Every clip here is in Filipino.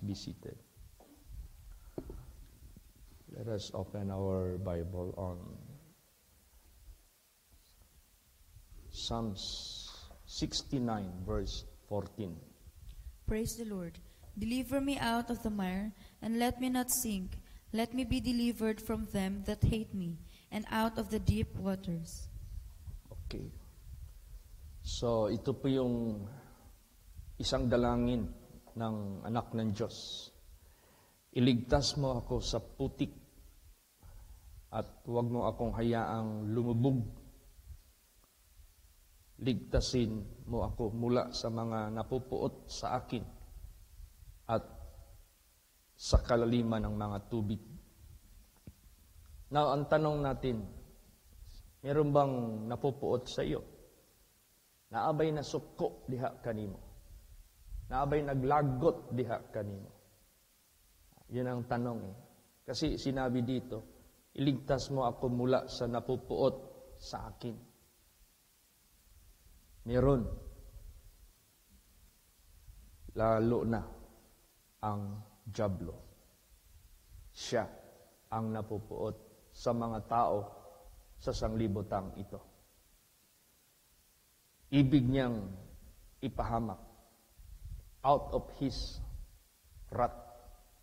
be seated. Let us open our Bible on Psalms 69, verse 14. Praise the Lord. Deliver me out of the mire, and let me not sink. Let me be delivered from them that hate me, and out of the deep waters. Okay. So, ito po yung isang dalangin ng anak ng Diyos. Iligtas mo ako sa putik at huwag mo akong hayaang lumubog. Ligtasin mo ako mula sa mga napupuot sa akin at sa kalaliman ng mga tubig. Now, ang tanong natin, meron bang napupuot sa iyo? Naabay na suko diha kanimo? Naabay naglagot diha kanimo? Yun ang tanong eh. Kasi sinabi dito, iligtas mo ako mula sa napupuot sa akin. Meron. Lalo na ang dyablo. Siya ang napupuot sa mga tao sa sanglibotang ito. Ibig niyang ipahamak out of his wrath,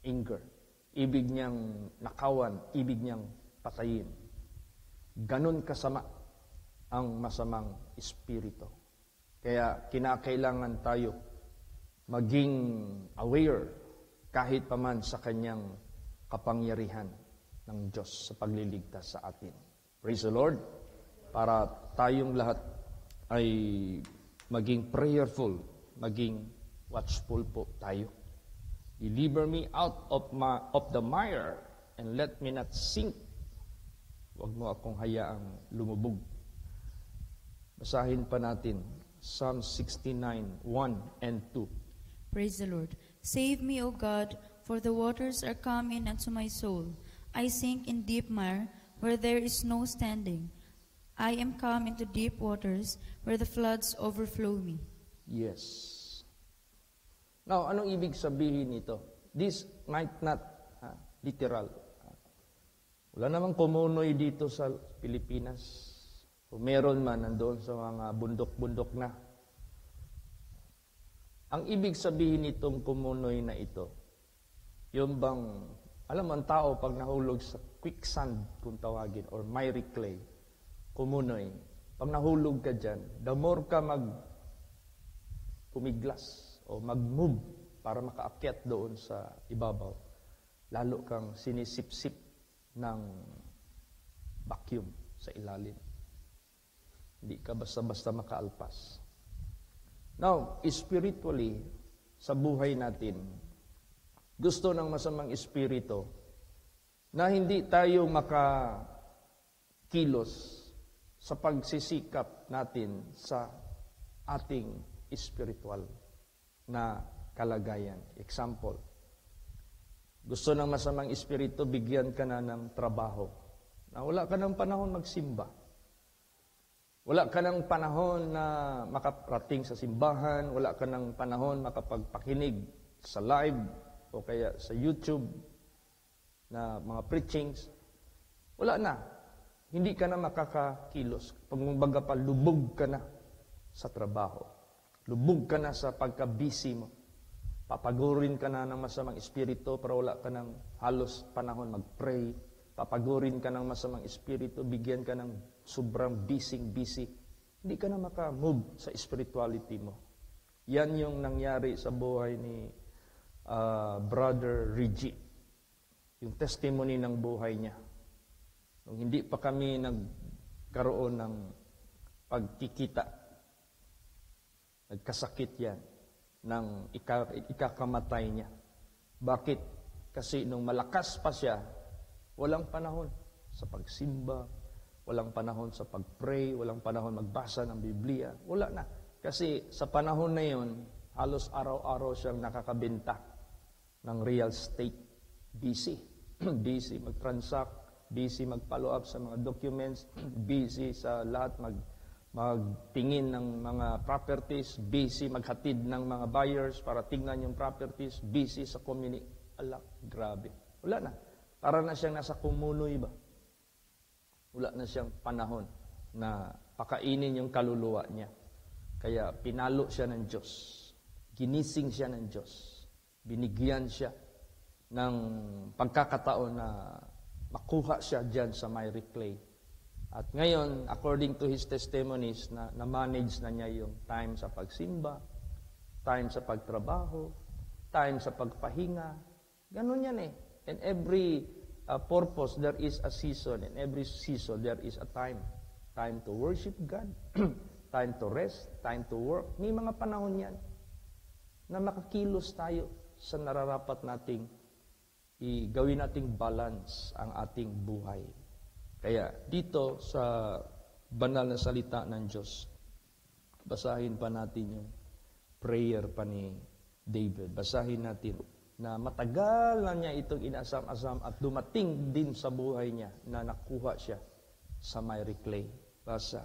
anger. Ibig niyang nakawan, ibig niyang patayin. Ganon kasama ang masamang espiritu. Kaya kinakailangan tayo maging aware kahit paman sa kanyang kapangyarihan ng Diyos sa pagliligtas sa atin. Praise the Lord. Para tayong lahat ay maging prayerful, maging watchful po tayo. Deliver me out of the mire and let me not sink. Huwag mo akong hayaang lumubog. Basahin pa natin Psalm 69, 1 and 2. Praise the Lord. Save me, O God, for the waters are come in unto my soul. I sink in deep mire, where there is no standing. I am come into deep waters, where the floods overflow me. Yes. Now, anong ibig sabihin nito? This might not literal. Wala namang pumunoy dito sa Pilipinas. Kung meron man, nandoon sa mga bundok-bundok na. Ang ibig sabihin nitong kumunoy na ito, yung bang, alam mo, ang tao pag nahulog sa quicksand, kung tawagin, or miry clay, kumunoy. Pag nahulog ka dyan, the more ka pumiglas o mag-move para makaakyat doon sa ibabaw, lalo kang sinisip-sip ng vacuum sa ilalim. Hindi ka basta-basta makaalpas. Now, spiritually, sa buhay natin, gusto ng masamang espiritu na hindi tayo makakilos sa pagsisikap natin sa ating spiritual na kalagayan. Example, gusto ng masamang espiritu, bigyan ka na ng trabaho na wala ka ng panahon magsimba. Wala ka ng panahon na makarating sa simbahan, wala ka ng panahon makapagpakinig sa live o kaya sa YouTube na mga preachings. Wala na. Hindi ka na makakakilos. Pagbaga pa, lubog ka na sa trabaho. Lubog ka na sa pagka-busy mo. Papagurin ka na ng masamang espiritu para wala ka ng halos panahon mag-pray. Papagurin ka ng masamang espiritu, bigyan ka ng sobrang busy. Hindi ka na makamove sa spirituality mo. Yan yung nangyari sa buhay ni Brother Reggie. Yung testimony ng buhay niya. Nung hindi pa kami nagkaroon ng pagkikita, nagkasakit yan ng ikakamatay niya. Bakit? Kasi nung malakas pa siya, walang panahon sa pagsimba, walang panahon sa pag-pray, walang panahon magbasa ng Biblia. Wala na. Kasi sa panahon na yun, halos araw-araw siyang nakakabenta ng real estate. Busy. Busy mag-transact, busy mag-follow up sa mga documents, busy sa lahat magtingin ng mga properties, busy maghatid ng mga buyers para tingnan yung properties, busy sa community. Ala, grabe. Wala na. Para na siyang nasa kumunoy ba? Wala na siyang panahon na pakainin yung kaluluwa niya. Kaya pinalo siya ng Diyos. Ginising siya ng Diyos. Binigyan siya ng pagkakataon na makuha siya dyan sa miry clay. At ngayon, according to his testimonies, na-manage na niya yung time sa pagsimba, time sa pagtrabaho, time sa pagpahinga. Ganun yan eh. And every purpose, there is a season. And every season, there is a time. Time to worship God, time to rest, time to work. May mga panahon yan na makakilos tayo sa nararapat nating gawin nating balance ang ating buhay. Kaya dito sa banal na salita ng Diyos, basahin pa natin yung prayer pa ni David. Basahin natin na matagal na niya itong inasam-asam at dumating din sa buhay niya na nakuha siya sa miry clay. Basa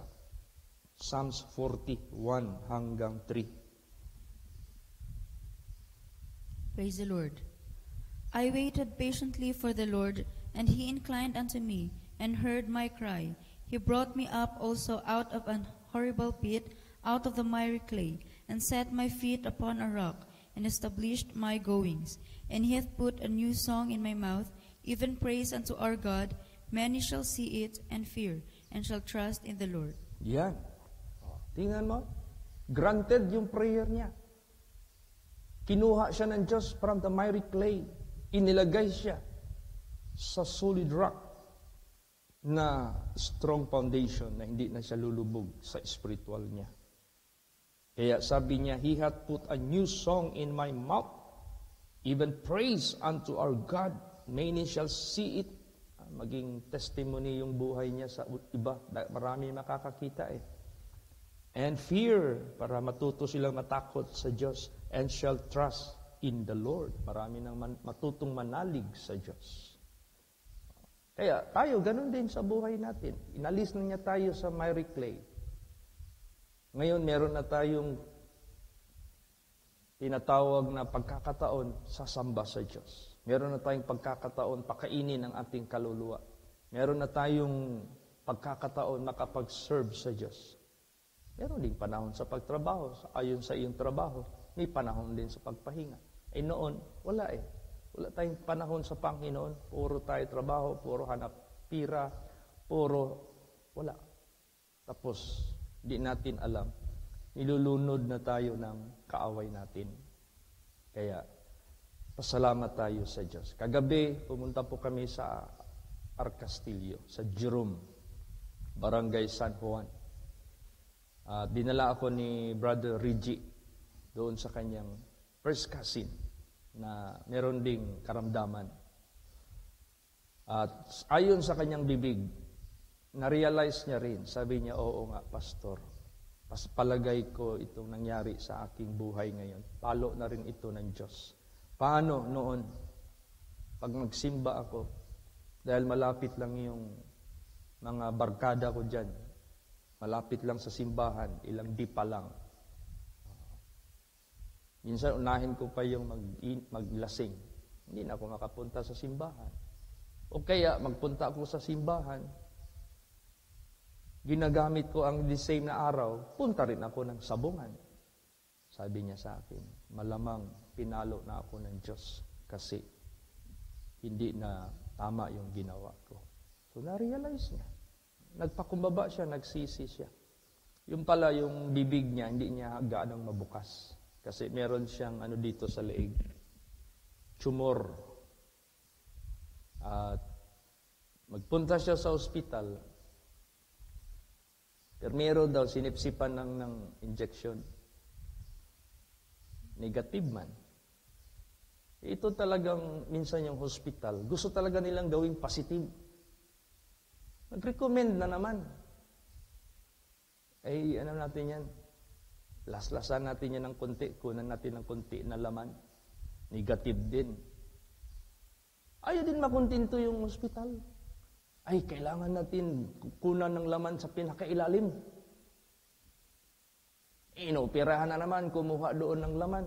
Psalms 41 hanggang 3. Praise the Lord. I waited patiently for the Lord, and He inclined unto me, and heard my cry. He brought me up also out of an horrible pit, out of the miry clay, and set my feet upon a rock, and established my goings. And He hath put a new song in my mouth, even praise unto our God. Many shall see it, and fear, and shall trust in the Lord. Yan. Tingnan mo. Granted yung prayer niya. Kinuha siya ng Diyos from the miry clay. Inilagay siya sa solid rock na strong foundation na hindi na siya lulubog sa spiritual niya. Kaya sabi niya, He hath put a new song in my mouth, even praise unto our God. Many shall see it. Maging testimony yung buhay niya sa iba. Marami makakakita eh. And fear, para matuto silang matakot sa Diyos. And shall trust in the Lord. Marami nang matutong manalig sa Diyos. Kaya tayo, ganun din sa buhay natin. Inalis na niya tayo sa miry clay. Ngayon, meron na tayong tinatawag na pagkakataon sa samba sa Diyos. Meron na tayong pagkakataon pakainin ang ating kaluluwa. Meron na tayong pagkakataon makapag-serve sa Diyos. Meron din panahon sa pagtrabaho. Ayon sa iyong trabaho, may panahon din sa pagpahinga. Eh noon, wala eh. Wala tayong panahon sa Panginoon. Puro tayo trabaho, puro hanap pira, puro wala. Tapos, di natin alam. Nilulunod na tayo ng kaaway natin. Kaya, pasalamat tayo sa Diyos. Kagabi, pumunta po kami sa Arcastillo, sa Jerome, Barangay San Juan. Dinala ako ni Brother Reggie doon sa kanyang first cousin na meron ding karamdaman. At ayon sa kanyang bibig, na-realize niya rin, sabi niya, oo nga, Pastor, palagay ko itong nangyari sa aking buhay ngayon. Palo na rin ito ng Diyos. Paano noon, pag magsimba ako, dahil malapit lang yung mga barkada ko dyan, malapit lang sa simbahan, ilang di pa lang. Minsan, unahin ko pa yung maglasing. Hindi na ako makapunta sa simbahan. O kaya, magpunta ako sa simbahan, ginagamit ko ang the same na araw, punta rin ako ng sabungan. Sabi niya sa akin, malamang pinalo na ako ng Diyos kasi hindi na tama yung ginawa ko. So, na-realize niya. Nagpakumbaba siya, nagsisi siya. Yung pala, yung bibig niya, hindi niya gaanong mabukas. Kasi meron siyang dito sa leeg, tumor. At magpunta siya sa ospital. Pero meron daw, sinipsipan ng injection. Negative man. Ito talagang minsan yung hospital. Gusto talaga nilang gawing positive. Nag-recommend na naman. Ay, natin yan? Laslasan natin yan ng konti, kunan natin ng konti na laman. Negative din. Ayaw din makontinto yung hospital. Ay, kailangan natin kunan ng laman sa pinakailalim. Inoperahan na naman, kumuha doon ng laman.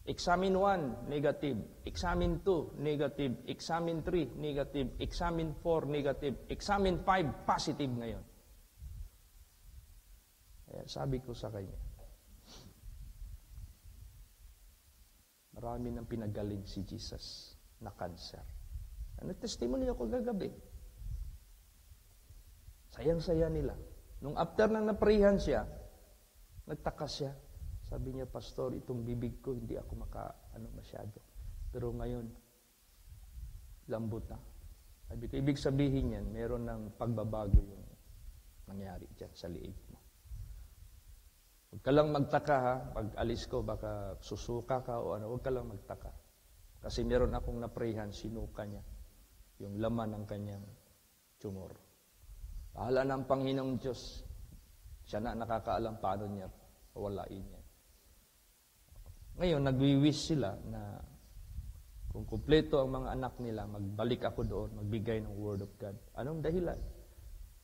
Examine 1, negative. Examine 2, negative. Examine 3, negative. Examine 4, negative. Examine 5, positive ngayon. Kaya sabi ko sa kanya, marami nang pinagaling si Jesus na cancer. Nag-testimony ako gagabi. Sayang-saya nila. Nung after na naprihan siya, nagtaka siya. Sabi niya, Pastor, itong bibig ko, hindi ako masyado. Pero ngayon, lambot na. Sabi ko, ibig sabihin yan, meron ng pagbabago yung nangyari dyan sa liig mo. Huwag ka lang magtaka ha, pag alis ko, baka susuka ka o ano, huwag ka lang magtaka. Kasi meron akong naprihan, sinuka niya, yung laman ng kanyang tumor. Bahala ng Panginoong Diyos, siya na nakakaalam paano niya pawalain niya. Ngayon, nagwi-wish sila na kung kumpleto ang mga anak nila, magbalik ako doon, magbigay ng Word of God. Anong dahilan?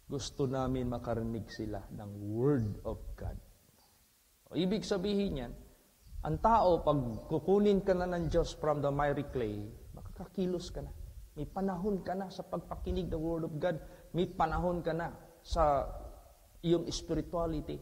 Gusto namin makarinig sila ng Word of God. O, ibig sabihin yan, ang tao, pag kukunin ka na ng Diyos from the miry clay, makakakilos ka na. May panahon ka na sa pagpakinig ng Word of God. May panahon ka na sa iyong spirituality.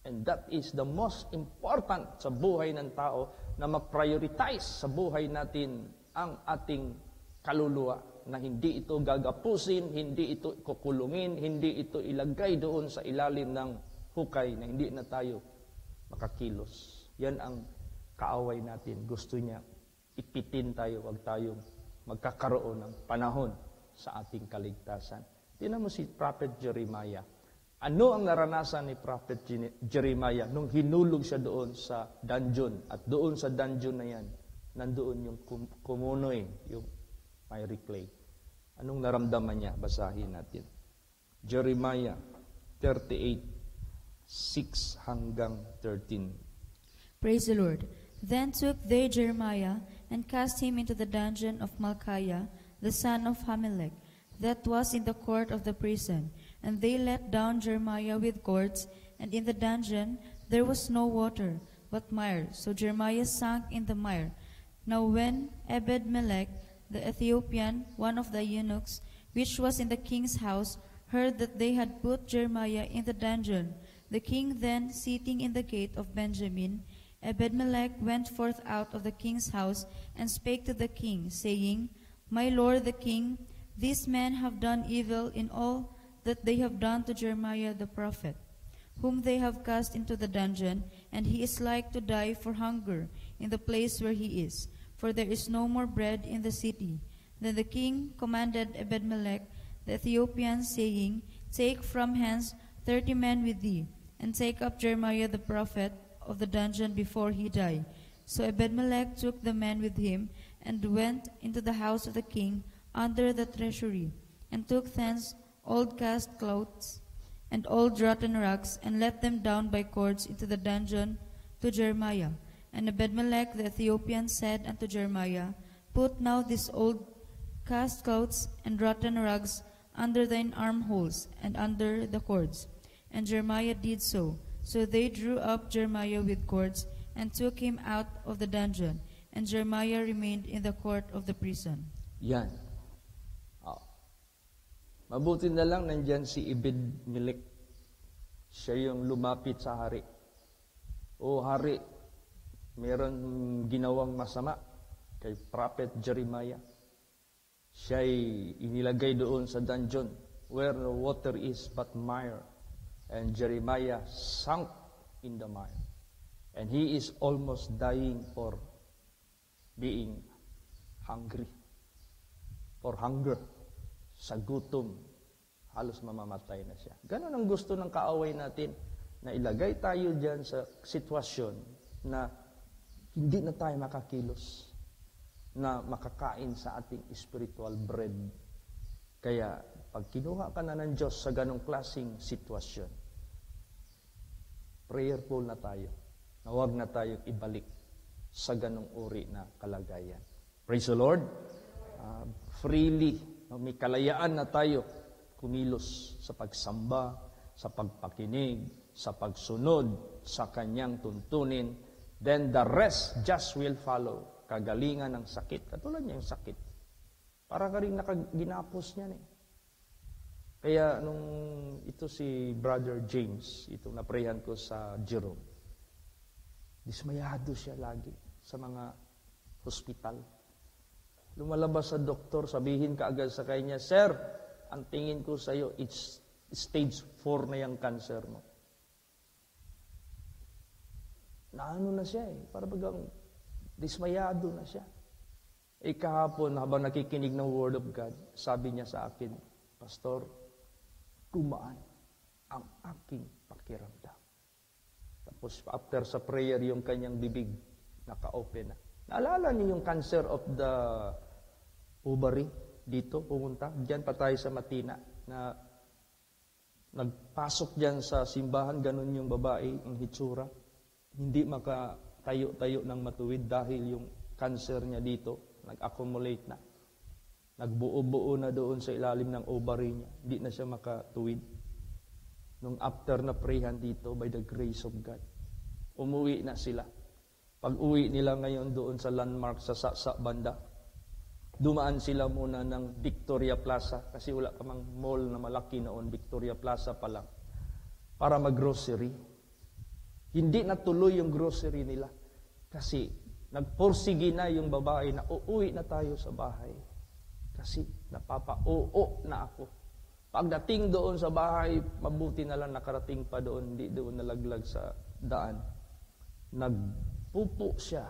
And that is the most important sa buhay ng tao na ma-prioritize sa buhay natin ang ating kaluluwa na hindi ito gagapusin, hindi ito kukulungin, hindi ito ilagay doon sa ilalim ng hukay na hindi na tayo makakilos. Yan ang kaaway natin. Gusto niya ipitin tayo, wag tayong magkakaroon ng panahon sa ating kaligtasan. Tingnan mo si Prophet Jeremiah. Ano ang naranasan ni Prophet Jeremiah nung hinulog siya doon sa dungeon? At doon sa dungeon na yan, nandoon yung kumunoy, yung miry clay. Anong naramdaman niya? Basahin natin. Jeremiah 38, 6 hanggang 13. Praise the Lord. Then took they Jeremiah and cast him into the dungeon of Malchiah, the son of Hamelech, that was in the court of the prison. And they let down Jeremiah with cords, and in the dungeon there was no water, but mire. So Jeremiah sank in the mire. Now when Ebed-melech, the Ethiopian, one of the eunuchs, which was in the king's house, heard that they had put Jeremiah in the dungeon, the king then sitting in the gate of Benjamin, Ebed-melech went forth out of the king's house, and spake to the king, saying, My lord the king, these men have done evil in all that they have done to Jeremiah the prophet, whom they have cast into the dungeon, and he is like to die for hunger in the place where he is, for there is no more bread in the city. Then the king commanded Ebed-melech the Ethiopian, saying, Take from hence 30 men with thee, and take up Jeremiah the prophet of the dungeon before he die. So Ebed-melech took the men with him, and went into the house of the king under the treasury, and took thence old cast clothes and old rotten rugs, and let them down by cords into the dungeon to Jeremiah. And Ebed-melech the Ethiopian said unto Jeremiah, Put now these old cast clothes and rotten rugs under thine armholes and under the cords. And Jeremiah did so. So they drew up Jeremiah with cords, and took him out of the dungeon. And Jeremiah remained in the court of the prison. Yan. Mabuti na lang nandyan si Ebed-melech. Siya yung lumapit sa hari. O hari, meron ginawang masama kay Prophet Jeremiah. Siya'y inilagay doon sa dungeon where the water is but mire. And Jeremiah sunk in the mire. And he is almost dying for being hungry. For hunger. Sa gutom, halos mamamatay na siya. Ganon ang gusto ng kaaway natin, na ilagay tayo dyan sa sitwasyon na hindi na tayo makakilos, na makakain sa ating spiritual bread. Kaya, pag kinuha ka na ng Diyos sa ganong klaseng sitwasyon, prayerful na tayo, na huwag na tayong ibalik sa ganong uri na kalagayan. Praise the Lord. Freely, may kalayaan na tayo kumilos sa pagsamba, sa pagpakinig, sa pagsunod sa kanyang tuntunin, then the rest just will follow. Kagalingan ng sakit. Katulad niya yung sakit. Para ka rin ginapos niyan eh. Kaya nung ito si Brother James, itong naprehan ko sa Jerome, dismayado siya lagi sa mga hospital. Lumalabas sa doktor, sabihin ka agad sa kanya, Sir, ang tingin ko sa iyo, it's stage 4 na yung cancer mo. Naano na siya eh, para bagang dismayado na siya. Kahapon, habang nakikinig ng Word of God, sabi niya sa akin, Pastor, gumaan ang aking pakiramdam. Tapos after sa prayer, yung kanyang bibig, naka-open na. Naalala niyo yung cancer of the ovary dito, pumunta. Diyan pa tayo sa Matina, na nagpasok diyan sa simbahan, ganun yung babae, ang hitsura. Hindi makatayo-tayo ng matuwid dahil yung cancer niya dito, nag-accumulate na. Nagbuo-buo na doon sa ilalim ng ovary niya. Hindi na siya makatuwid. Nung after na prayhan dito, by the grace of God, umuwi na sila. Pag uwi nila ngayon doon sa landmark sa banda, dumaan sila muna ng Victoria Plaza, kasi wala pa mang mall na malaki noon, Victoria Plaza pa lang, para mag-grocery. Hindi natuloy yung grocery nila, kasi nagporsige na yung babae na uuwi na tayo sa bahay. Kasi napapa-oo na ako. Pagdating doon sa bahay, mabuti na lang nakarating pa doon, hindi doon nalaglag sa daan. Nagpupo siya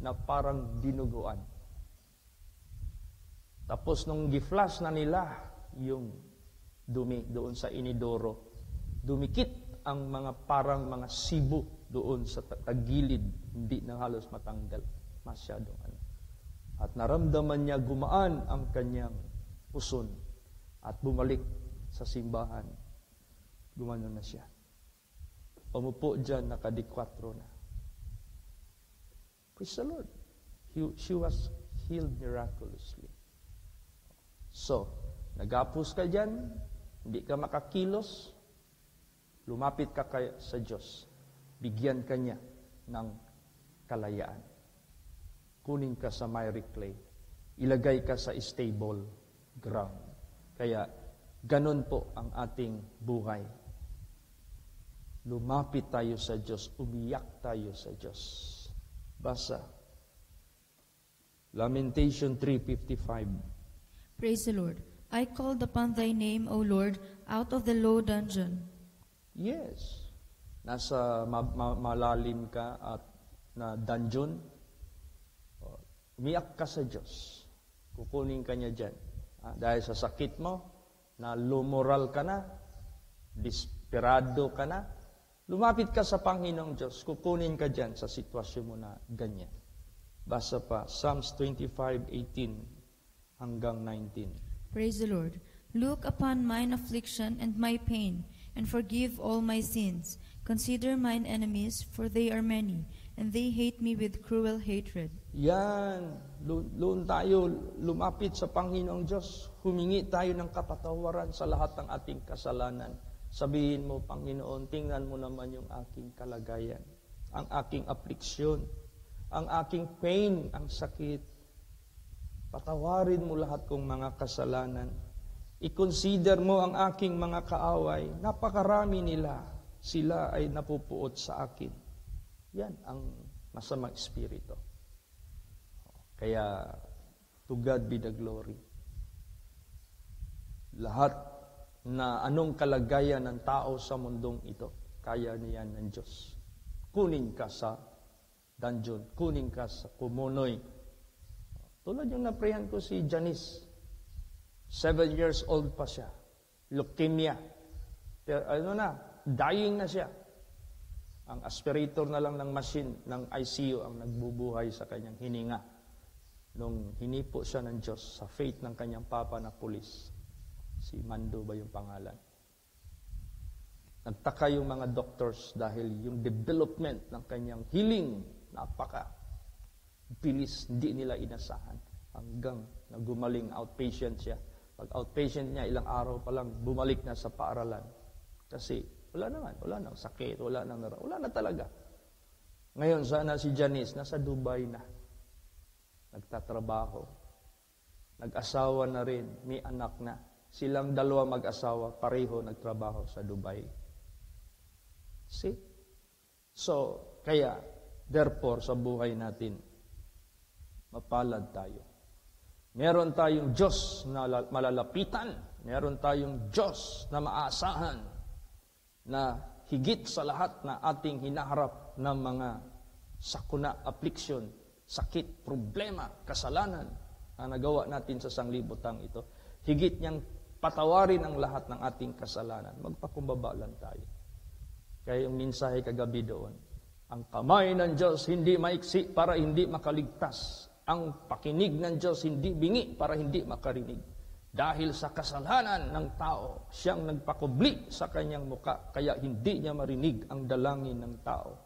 na parang dinuguan. Tapos nung giflash na nila yung dumi doon sa inidoro, dumikit ang mga parang mga sibo doon sa tagilid, hindi na halos matanggal. Masyadong ano. At naramdaman niya gumaan ang kanyang puson at bumalik sa simbahan. Gumano na siya. Umupo dyan, nakadikwatro na. Praise the Lord. She was healed miraculously. So, nagapos ka dyan, hindi ka makakilos, lumapit ka sa Diyos. Bigyan ka niya ng kalayaan. Kunin ka sa miry clay. Ilagay ka sa stable ground. Kaya, ganun po ang ating buhay. Lumapit tayo sa Diyos. Umiyak tayo sa Diyos. Basa. Lamentation 3:55. Praise the Lord. I called upon thy name, O Lord, out of the low dungeon. Yes. Nasa malalim ka at na dungeon. Umiyak ka sa Diyos. Kukunin ka niya dyan. Dahil sa sakit mo, na lumoral ka na, desperado ka na, lumapit ka sa Panginoong Diyos. Kukunin ka dyan sa sitwasyon mo na ganyan. Basa pa, Psalms 25:18 hanggang 19. Praise the Lord. Look upon mine affliction and my pain, and forgive all my sins. Consider mine enemies, for they are many, and they hate me with cruel hatred. Yan, doon tayo lumapit sa Panginoong Diyos. Humingi tayo ng kapatawaran sa lahat ng ating kasalanan. Sabihin mo, Panginoon, tingnan mo naman yung aking kalagayan, ang aking affliction, ang aking pain, ang sakit. Patawarin mo lahat kong mga kasalanan. I-consider mo ang aking mga kaaway. Napakarami nila. Sila ay napupuot sa akin. Yan ang masamang espiritu. Kaya, to God be the glory. Lahat na anong kalagayan ng tao sa mundong ito, kaya niyan ng Diyos. Kunin ka sa dungeon, kunin ka sa kumunoy. Tulad yung naprehan ko si Janice. 7 years old pa siya. Leukemia. Dying na siya. Ang aspirator na lang ng machine, ng ICU, ang nagbubuhay sa kanyang hininga. Nung hinipo siya ng Diyos sa faith ng kanyang papa na pulis. Si Mando ba yung pangalan? Nagtaka yung mga doctors dahil yung development ng kanyang healing, napaka-bilis, hindi nila inasahan. Hanggang nagumaling outpatient siya. Pag outpatient niya, ilang araw pa lang, bumalik na sa paaralan. Kasi Wala naman, wala na sakit, wala na talaga. Ngayon, sana si Janice, nasa Dubai na. Nagtatrabaho. Nag-asawa na rin, may anak na. Silang dalawa mag-asawa, pareho nagtrabaho sa Dubai. See? So, kaya, therefore, sa buhay natin, mapalad tayo. Meron tayong Diyos na malalapitan. Meron tayong Diyos na maasahan na higit sa lahat na ating hinaharap ng mga sakuna, affliction, sakit, problema, kasalanan na nagawa natin sa sanglibutang ito. Higit niyang patawarin ang lahat ng ating kasalanan. Magpakumbaba lang tayo. Kaya yung mensahe kagabi doon, ang kamay ng Diyos hindi maiksi para hindi makaligtas. Ang pakinig ng Diyos hindi bingi para hindi makarinig. Dahil sa kasalanan ng tao, siyang nagpakubli sa kanyang muka, kaya hindi niya marinig ang dalangin ng tao.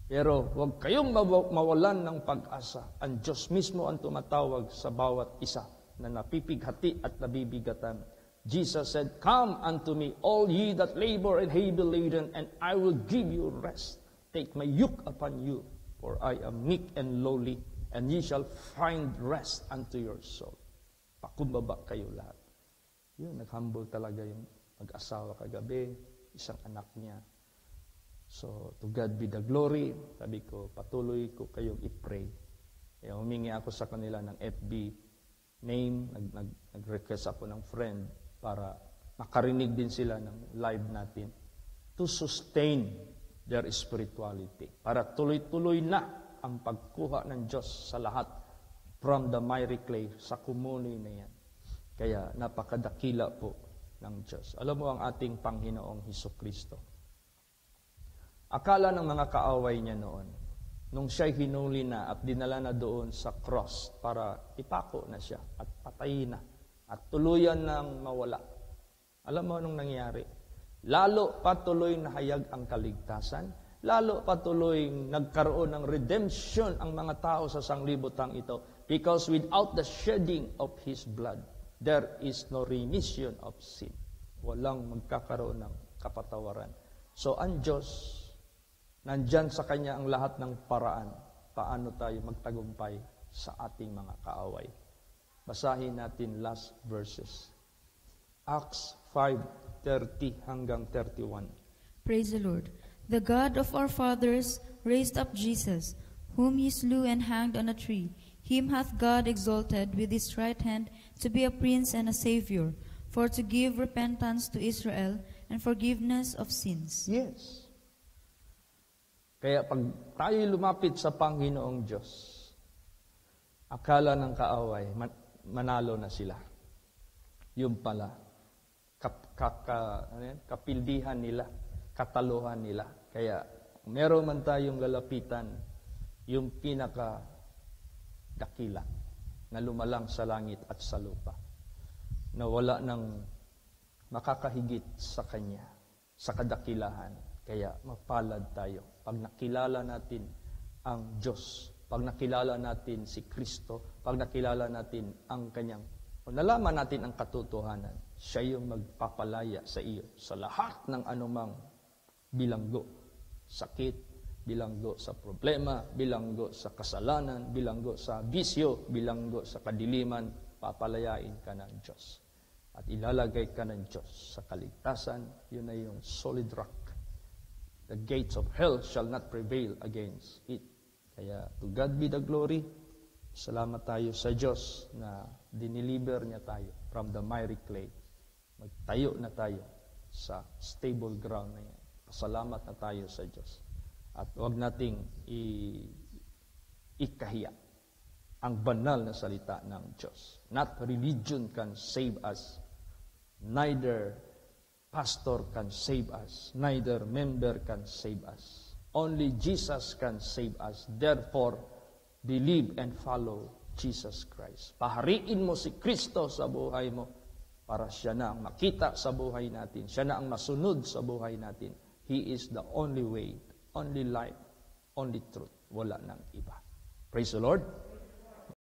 Pero huwag kayong mawalan ng pag-asa. Ang Diyos mismo ang tumatawag sa bawat isa na napipighati at nabibigatan. Jesus said, "Come unto me, all ye that labor and heavy laden, and I will give you rest. Take my yoke upon you, for I am meek and lowly, and ye shall find rest unto your soul." Pakumbaba kayo lahat. Yun, nag-humble talaga yung mag-asawa kagabi, isang anak niya. So, to God be the glory. Sabi ko, patuloy ko kayong i-pray. Kaya humingi ako sa kanila ng FB name, nag-request ako ng friend para makarinig din sila ng live natin to sustain their spirituality. Para tuloy-tuloy na ang pagkuha ng Diyos sa lahat from the miry clay, sa kumuni na yan. Kaya napakadakila po ng Diyos. Alam mo ang ating Panginoong Hesukristo. Akala ng mga kaaway niya noon, nung siya'y hinuli na at dinala na doon sa cross para ipako na siya at patayin na at tuluyan nang mawala. Alam mo anong nangyari? Lalo patuloy na hayag ang kaligtasan, lalo patuloy nagkaroon ng redemption ang mga tao sa sanglibutang ito, because without the shedding of His blood, there is no remission of sin. Walang magkakaroon ng kapatawaran. So ang Diyos, nandyan sa Kanya ang lahat ng paraan paano tayo magtagumpay sa ating mga kaaway. Basahin natin last verses. Acts 5:30 hanggang 31. Praise the Lord. The God of our fathers raised up Jesus, whom He slew and hanged on a tree. Him hath God exalted with His right hand to be a prince and a savior, for to give repentance to Israel and forgiveness of sins. Yes. Kaya pag tayo lumapit sa Panginoong Diyos, akala ng kaaway, manalo na sila. Yung pala, kapildihan nila, kataluhan nila. Kaya meron man tayong lalapitan, yung pinaka-dakila na lumalang sa langit at sa lupa, na wala nang makakahigit sa Kanya, sa kadakilahan. Kaya mapalad tayo pag nakilala natin ang Diyos, pag nakilala natin si Kristo, pag nakilala natin ang Kanyang, o nalaman natin ang katotohanan, siya yung magpapalaya sa iyo sa lahat ng anumang bilanggo, sakit, bilanggo sa problema, bilanggo sa kasalanan, bilanggo sa bisyo, bilanggo sa kadiliman, papalayain ka ng Diyos. At ilalagay ka ng Diyos sa kaligtasan, yun ay yung solid rock. The gates of hell shall not prevail against it. Kaya to God be the glory. Salamat tayo sa Diyos na diniliber niya tayo from the miry clay. Magtayo na tayo sa stable ground na yan. Pasalamat na tayo sa Diyos. At huwag nating ikahiya ang banal na salita ng Diyos. Not religion can save us, neither pastor can save us, neither member can save us. Only Jesus can save us. Therefore, believe and follow Jesus Christ. Pahariin mo si Kristo sa buhay mo para siya na ang makita sa buhay natin. Siya na ang masunod sa buhay natin. He is the only way, only life, only truth. Wala nang iba. Praise the Lord.